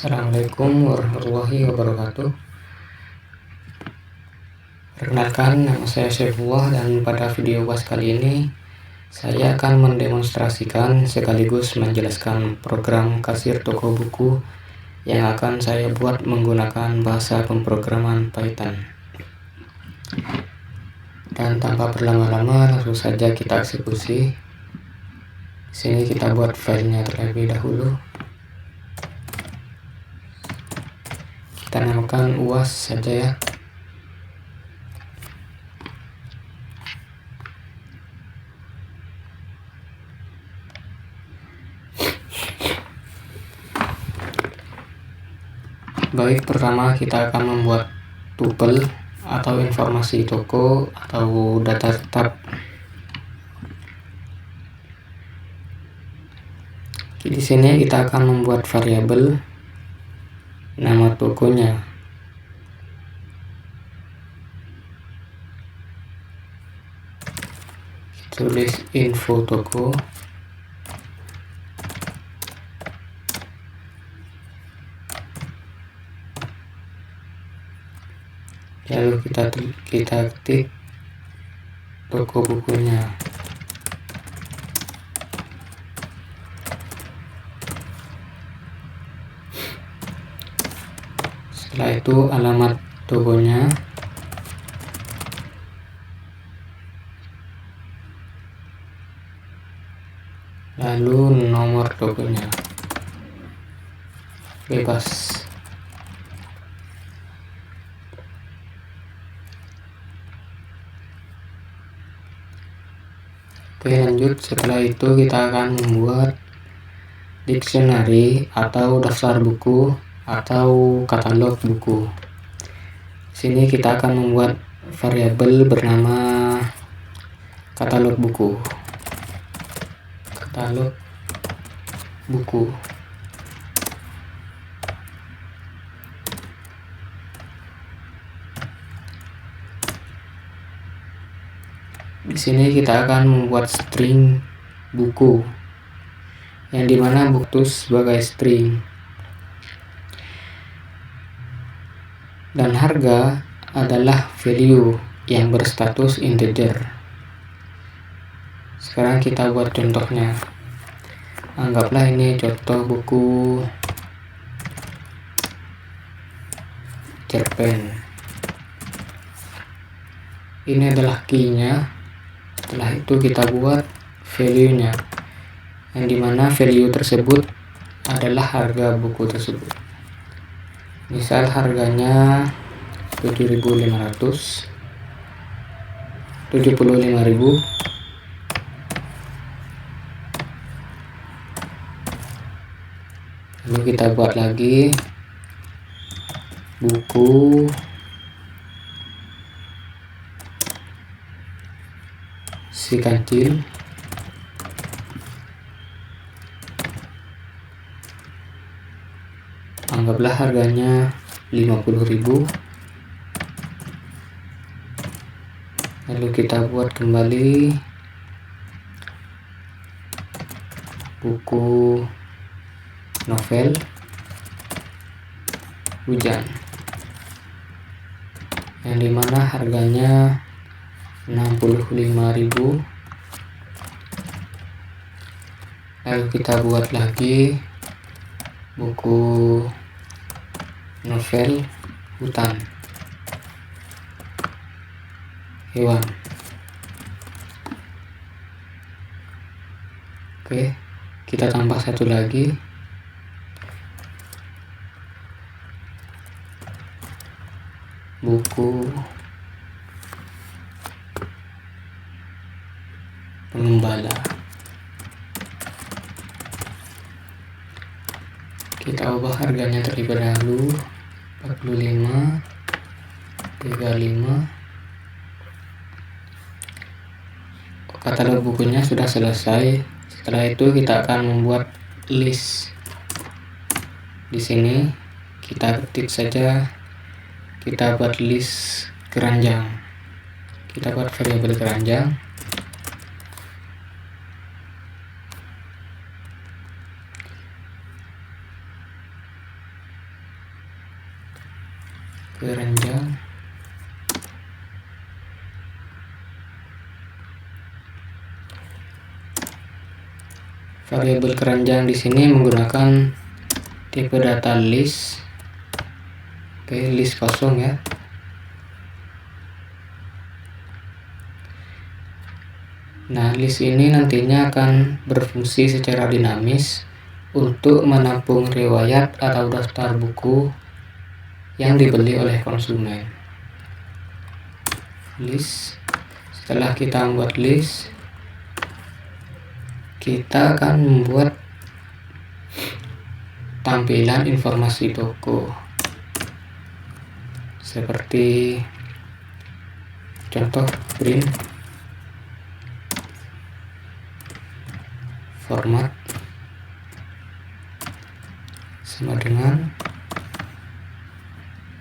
Assalamualaikum warahmatullahi wabarakatuh. Perkenalkan, nama saya Syaifullah, dan pada video UAS kali ini saya akan mendemonstrasikan sekaligus menjelaskan program kasir toko buku yang akan saya buat menggunakan bahasa pemrograman Python. Dan tanpa berlama-lama, langsung saja kita eksekusi. Di sini kita buat filenya terlebih dahulu. Kita namakan UAS saja ya. Baik, pertama kita akan membuat tuple atau informasi toko atau data tetap. Di sini kita akan membuat variabel nama tokonya. Tulis info toko. Lalu kita ketik toko bukunya. Setelah itu alamat tokonya, lalu nomor tokonya, bebas. Oke, lanjut. Setelah itu kita akan membuat dictionary atau daftar buku atau katalog buku. Sini kita akan membuat variabel bernama katalog buku. Katalog buku. Di sini kita akan membuat string buku, yang dimana buku sebagai string, dan harga adalah value yang berstatus integer. Sekarang kita buat contohnya. Anggaplah ini contoh buku cerpen. Ini adalah key-nya. Setelah itu kita buat value-nya, yang dimana value tersebut adalah harga buku tersebut. Misal harganya 7.500, 75.000. Lalu kita buat lagi buku si kancil, anggaplah harganya 50.000. Lalu kita buat kembali buku novel hujan, yang dimana harganya 65.000. Lalu kita buat lagi buku novel hutan hewan. Oke, kita tambah satu lagi, buku pengembala. Kita ubah harganya terlebih dahulu 45, 35. Katalog bukunya sudah selesai. Setelah itu kita akan membuat list. Di sini kita ketik saja, kita buat list keranjang. Kita buat variabel keranjang. keranjang. Variabel keranjang di sini menggunakan tipe data list. Oke, list kosong ya. Nah, list ini nantinya akan berfungsi secara dinamis untuk menampung riwayat atau daftar buku yang dibeli oleh konsumen. List. Setelah kita membuat list, kita akan membuat tampilan informasi toko seperti contoh print, format sama dengan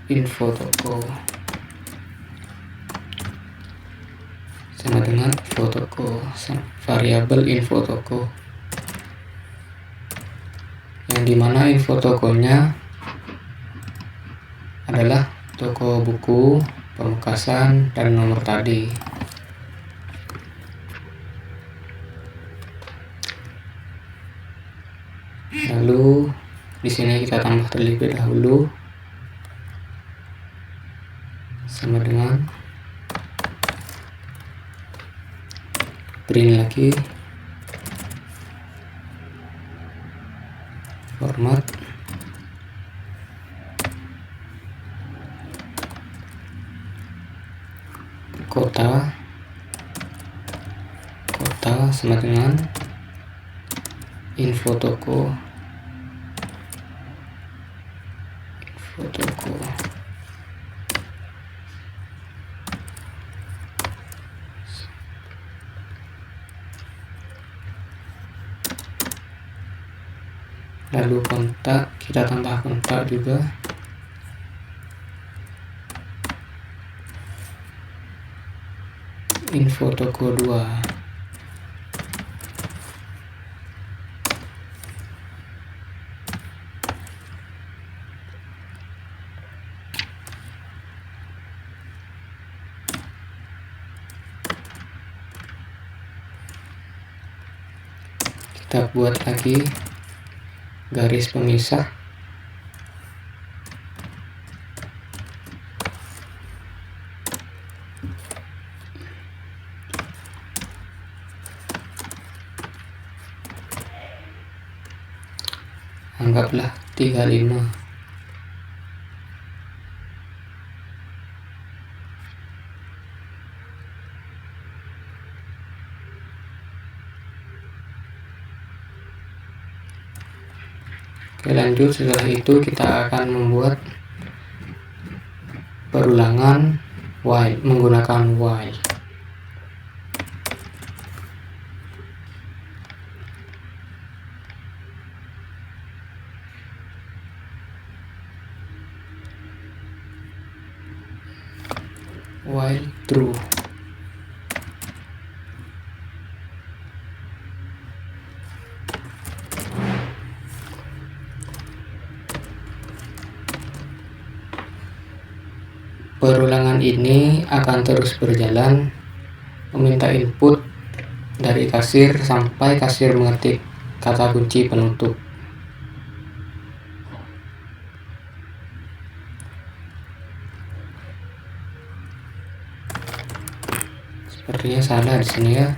info toko, sama dengan info toko, variabel info toko, yang dimana info tokonya adalah toko buku, pamekasan, dan nomor tadi. Lalu di sini kita tambah terlebih dahulu sama dengan print lagi, format, kota sama dengan info toko, lalu kontak, kita tambah kontak juga, info toko 2. Kita buat lagi garis pemisah. Anggaplah 35. Oke, lanjut. Setelah itu kita akan membuat perulangan while menggunakan while. While true. Perulangan ini akan terus berjalan meminta input dari kasir sampai kasir mengetik kata kunci penutup. Sepertinya salah di sini ya.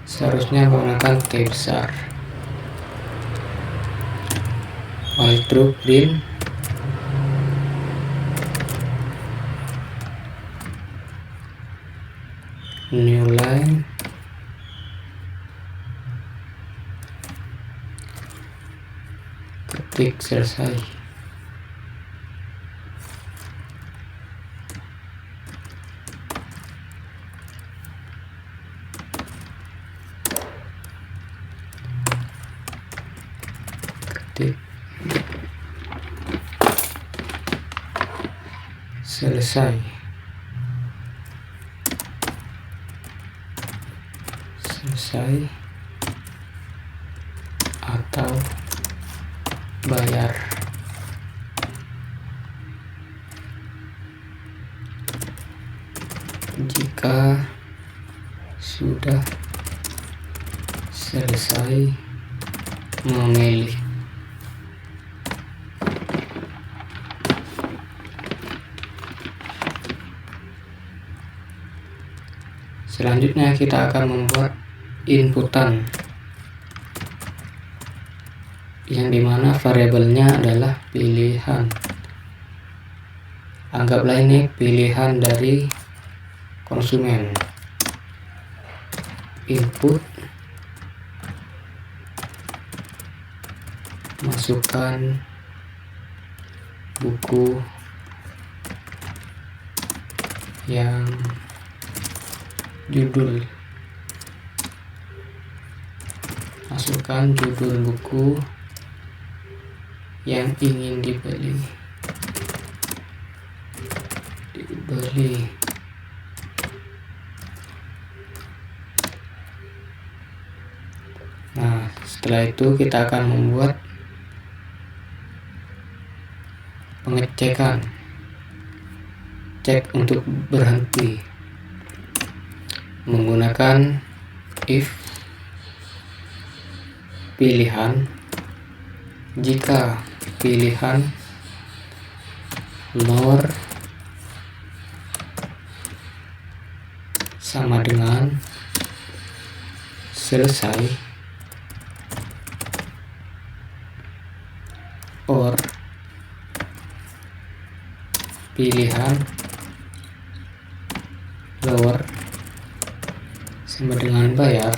Seharusnya menggunakan T besar. While true print new line, ketik selesai. Ketik selesai. Atau bayar. Jika sudah selesai memilih, selanjutnya kita akan membuat inputan yang dimana variabelnya adalah pilihan. Anggaplah ini pilihan dari konsumen. Input, masukkan buku yang judul, masukkan judul buku yang ingin dibeli. Nah, setelah itu kita akan membuat pengecekan, cek untuk berhenti, menggunakan if pilihan. Jika pilihan lower sama dengan selesai, or pilihan lower sama dengan bayar,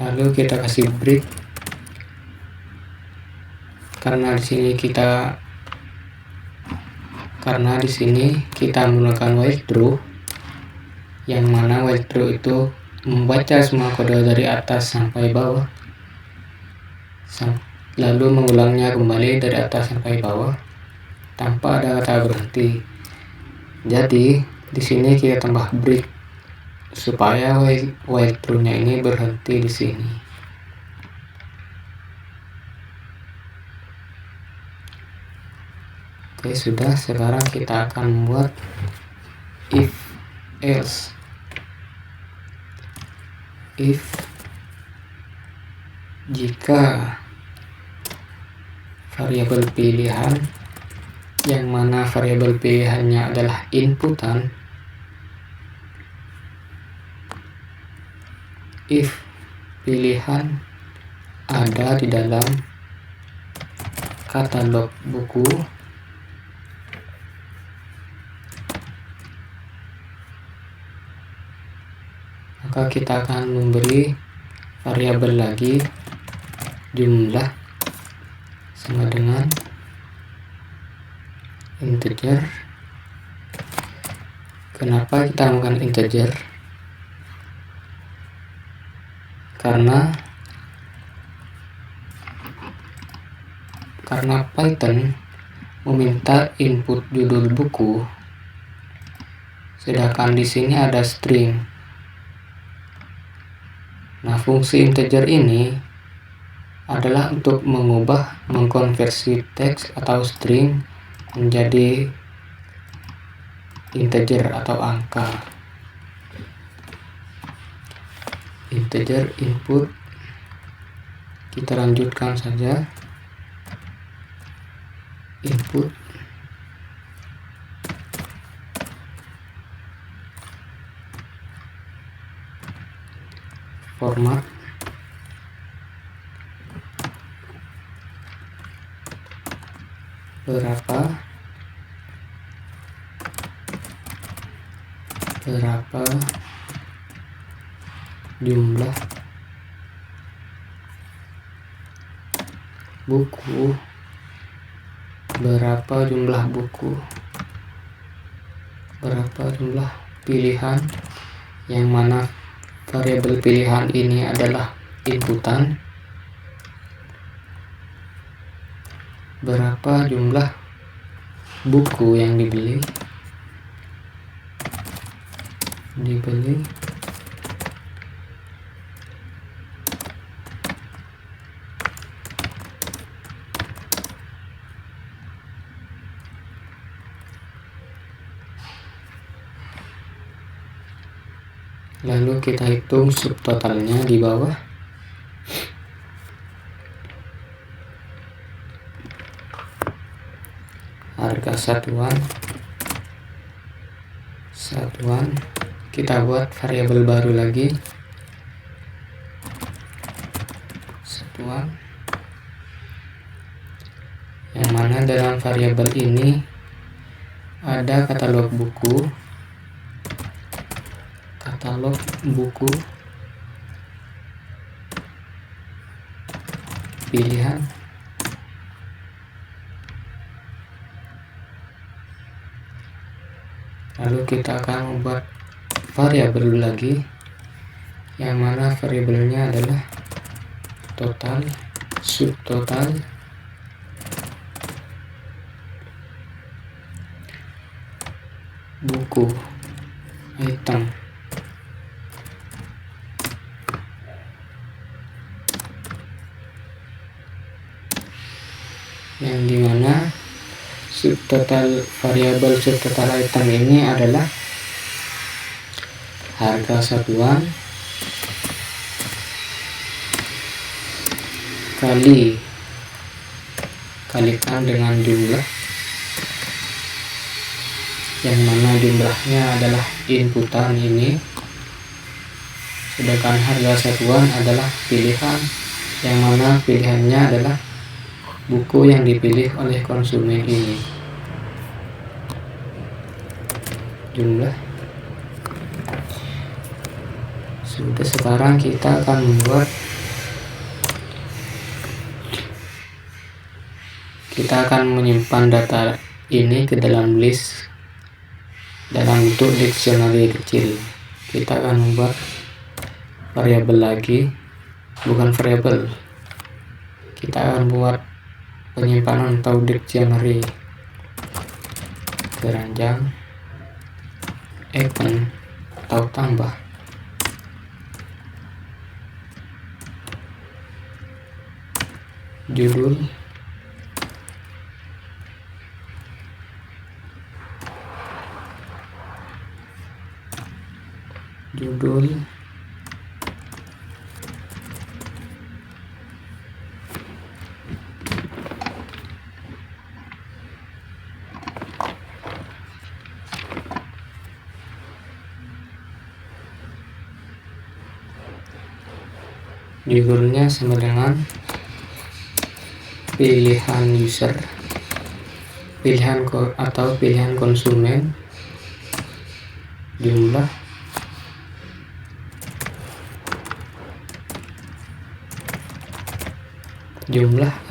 lalu kita kasih break karena di sini kita menggunakan while true, yang mana while true itu membaca semua kode dari atas sampai bawah, lalu mengulangnya kembali dari atas sampai bawah tanpa ada kata berhenti. Jadi di sini kita tambah break supaya while true-nya ini berhenti di sini. Oke, sudah. Sekarang kita akan membuat if else. If jika variabel pilihan, yang mana variabel pilihannya adalah inputan, if pilihan ada di dalam katalog buku, maka kita akan memberi variabel lagi jumlah sama dengan integer. Kenapa kita menggunakan integer? Karena Python meminta input judul buku, sedangkan di sini ada string. Nah, fungsi integer ini adalah untuk mengkonversi teks atau string menjadi integer atau angka. Integer input, kita lanjutkan saja. Input format berapa jumlah buku, berapa jumlah pilihan, yang mana variabel pilihan ini adalah inputan, berapa jumlah buku yang dibeli, Lalu kita hitung subtotalnya di bawah. Harga satuan kita buat variabel baru lagi, satuan, yang mana dalam variabel ini ada katalog buku, pilihan, lalu kita akan membuat variabel lagi, yang mana variabelnya adalah total, subtotal, buku, item, yang dimana variabel subtotal item ini adalah harga satuan kalikan dengan jumlah, yang mana jumlahnya adalah inputan ini, sedangkan harga satuan adalah pilihan, yang mana pilihannya adalah buku yang dipilih oleh konsumen ini. Jumlah. Sudah, sekarang kita akan menyimpan data ini ke dalam list dalam bentuk dictionary kecil. Kita akan membuat variabel lagi, bukan variabel, kita akan buat penyimpanan atau dictionary, keranjang, event atau tambah, judul, judulnya sama dengan pilihan user, pilihan konsumen, jumlah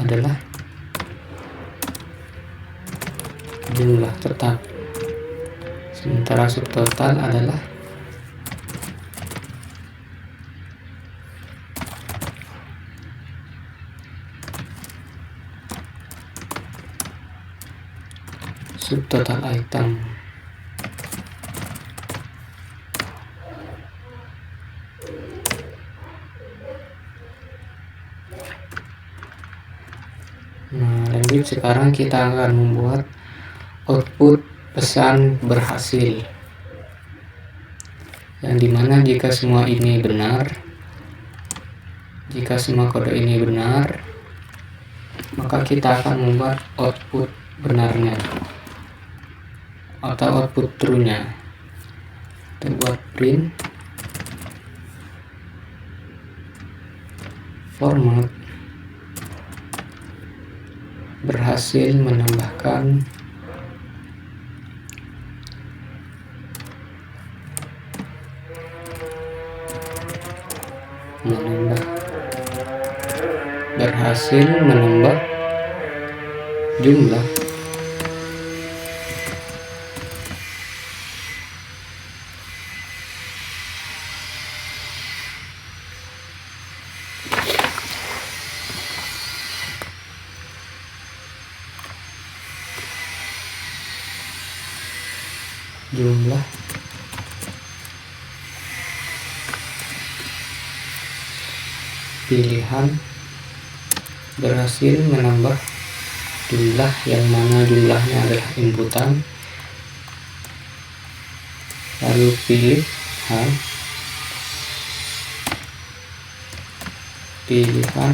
adalah jumlah tetap, sementara subtotal adalah subtotal item. Nah, lanjut sekarang kita akan membuat output pesan berhasil, yang dimana jika semua ini benar, jika semua kode ini benar, maka kita akan membuat output benarnya atau output true-nya. Kita buat print format berhasil menambah jumlah pilihan berhasil menambah jumlah, yang mana jumlahnya adalah inputan, lalu pilihan pilihan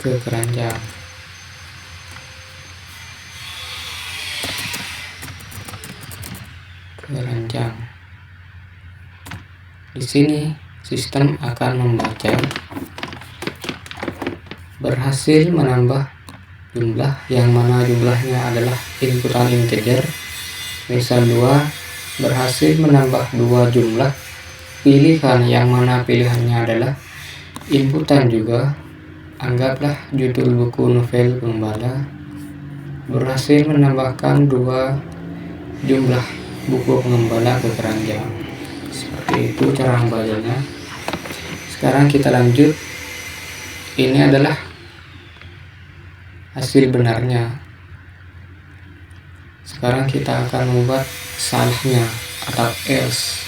ke keranjang. Di sini sistem akan membaca berhasil menambah jumlah yang mana jumlahnya adalah inputan integer. Misal 2 berhasil menambah 2 jumlah pilihan yang mana pilihannya adalah inputan juga. Anggaplah judul buku novel Gembala berhasil menambahkan 2 jumlah buku Pengembala ke keranjang. Seperti itu cara membacanya. Sekarang kita lanjut. Ini adalah hasil benarnya. Sekarang kita akan membuat salahnya atau else.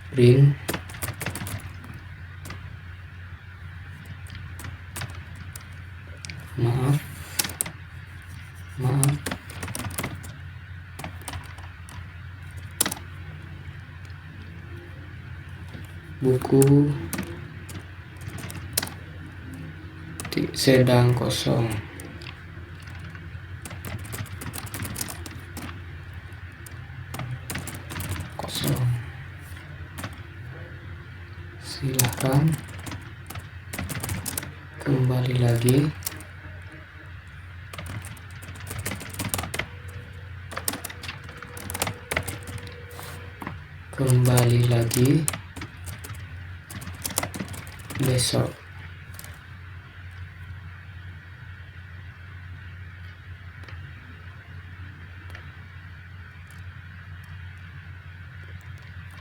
Print maaf buku sedang kosong. Silahkan kembali lagi. Besok.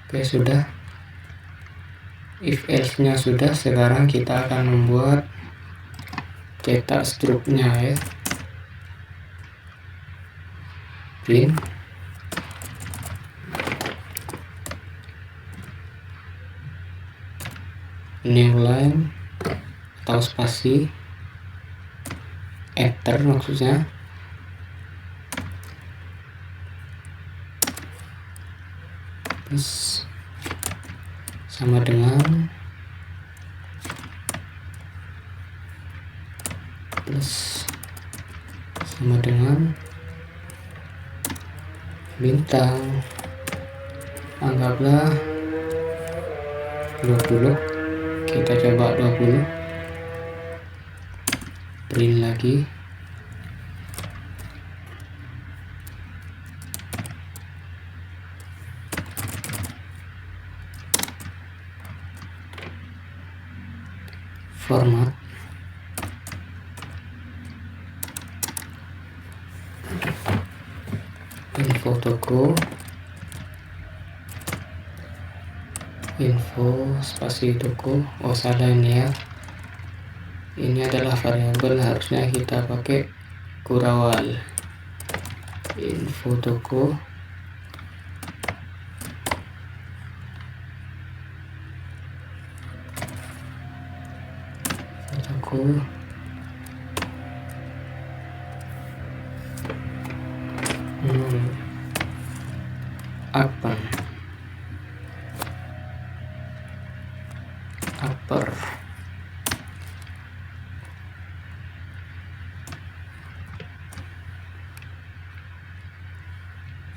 Oke, sudah. If else nya sudah, sekarang kita akan membuat cetak struknya ya. Print new line atau spasi, enter maksudnya. Plus sama dengan bintang, anggaplah 20. Kita coba 20. Print lagi. Format info toko, info spasi toko. Oh salah ini ya, ini adalah variabel, harusnya kita pakai kurawal. Info toko upper.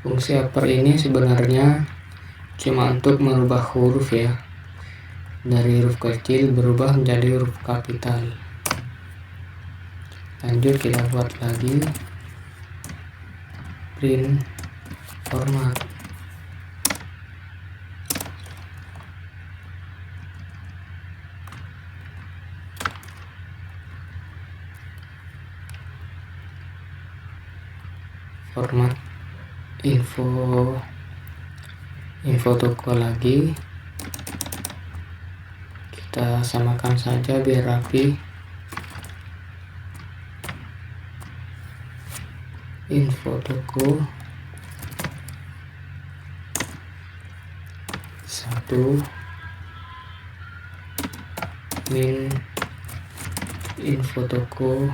Fungsi upper ini sebenarnya cuma untuk merubah huruf ya, dari huruf kecil berubah menjadi huruf kapital. Lanjut kita buat lagi. Print format. Format info toko lagi. Kita samakan saja biar rapi. Info toko 1 min info toko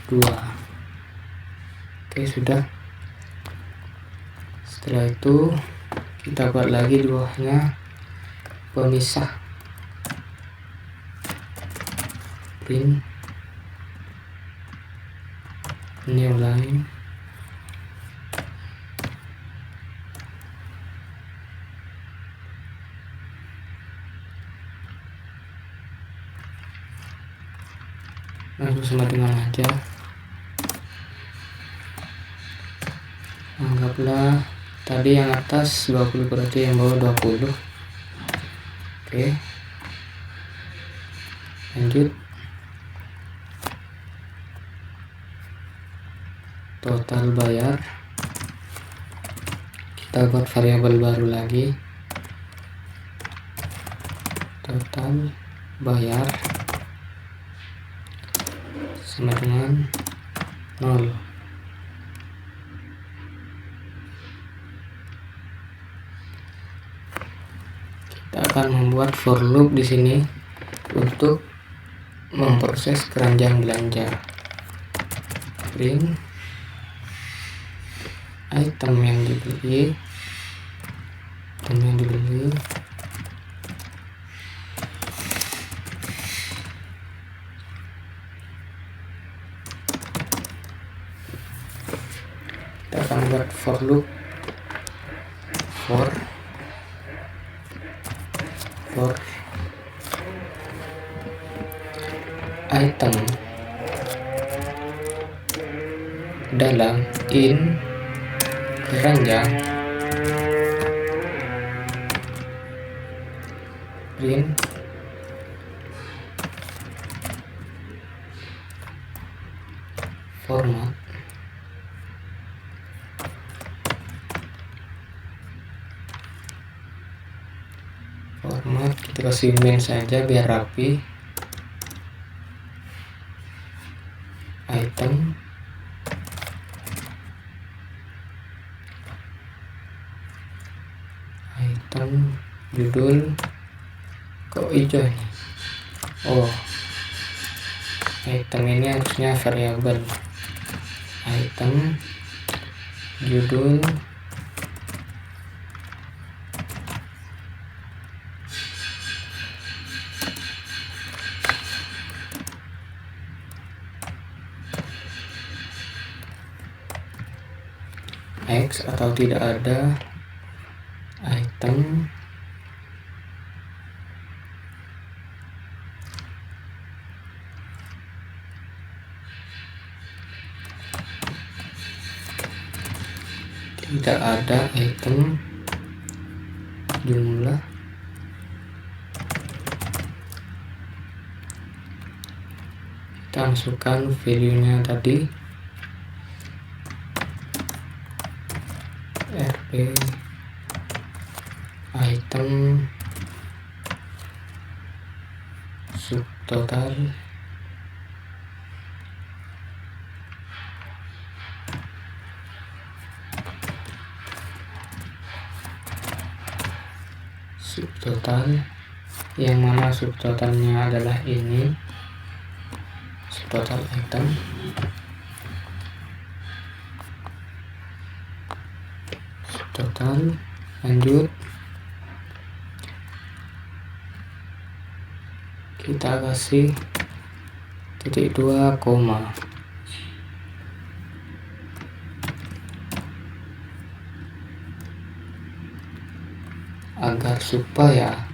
2. Oke, sudah. Setelah itu kita buat lagi di bawahnya pemisah, print new line, langsung sama dengan aja. Anggaplah tadi yang atas 20 berarti yang bawah 20. Oke, lanjut. Total bayar, kita buat variabel baru lagi, total bayar sama dengan 0. Kita akan membuat for loop di sini untuk memproses keranjang belanja. Print item yang dibeli, kita akan buat for loop for item dalam in keranjang, print format kita kasih min saja biar rapi. Item judul kok hijau ini? Oh, item ini harusnya variabel. Item judul X atau tidak ada item jumlah kita masukkan value nya tadi rp item subtotal yang mana subtotalnya adalah ini, subtotal item subtotal. Lanjut, kita kasih titik 2 koma. Agar supaya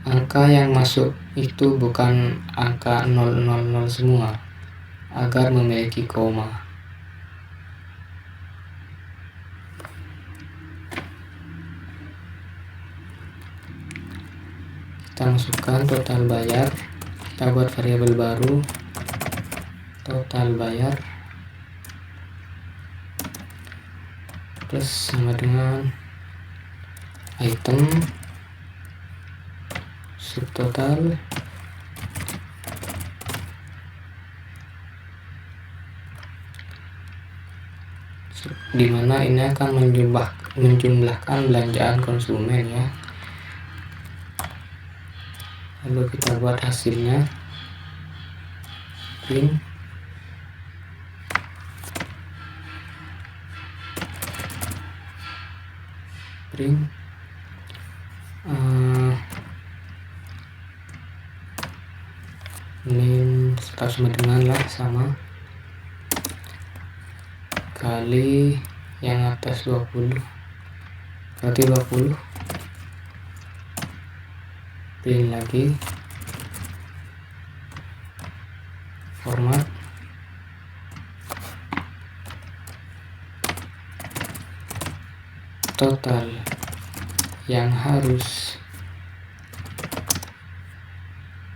angka yang masuk itu bukan angka 000 semua, agar memiliki koma. Kita masukkan total bayar, kita buat variabel baru total bayar plus sama dengan item subtotal dimana ini akan menjumlahkan belanjaan konsumen ya. lalu kita buat hasilnya, print. Ini sama dengan lah, sama kali yang atas 20, berarti 20. Print lagi, format, total yang harus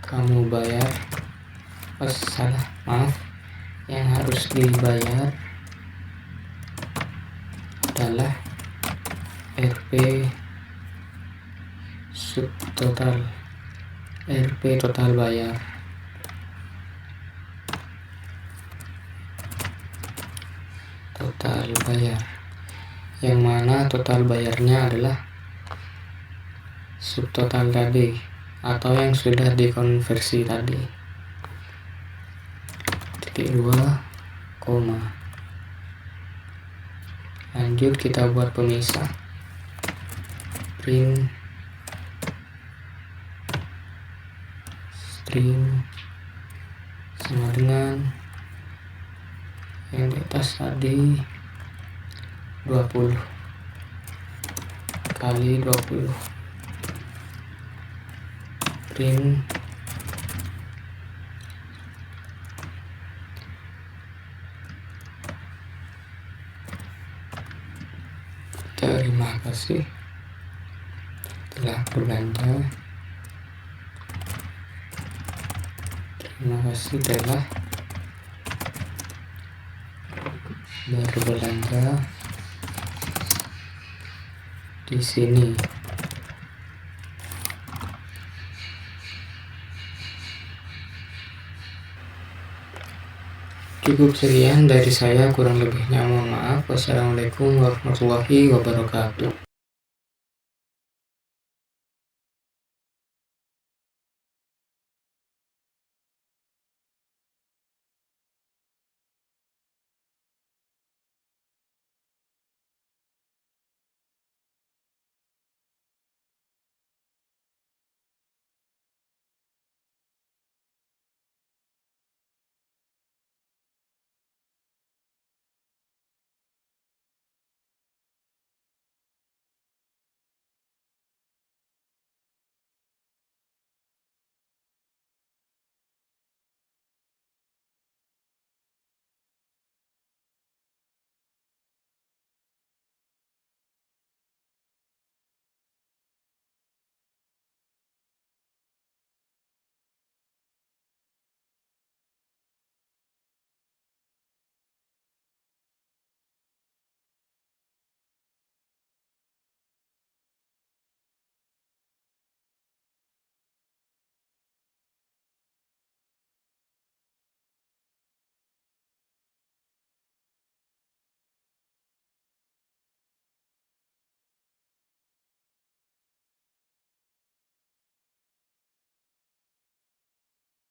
kamu bayar, yang harus dibayar adalah RP subtotal, RP total bayar. Total bayar, yang mana total bayarnya adalah subtotal tadi atau yang sudah dikonversi tadi. Titik 2, koma. Lanjut kita buat pemisah, print string sama dengan yang di atas tadi 20 kali 20, print terima kasih telah berbelanja, terima kasih telah berbelanja di sini. Cukup sekian dari saya, kurang lebihnya mohon maaf. Wassalamualaikum warahmatullahi wabarakatuh.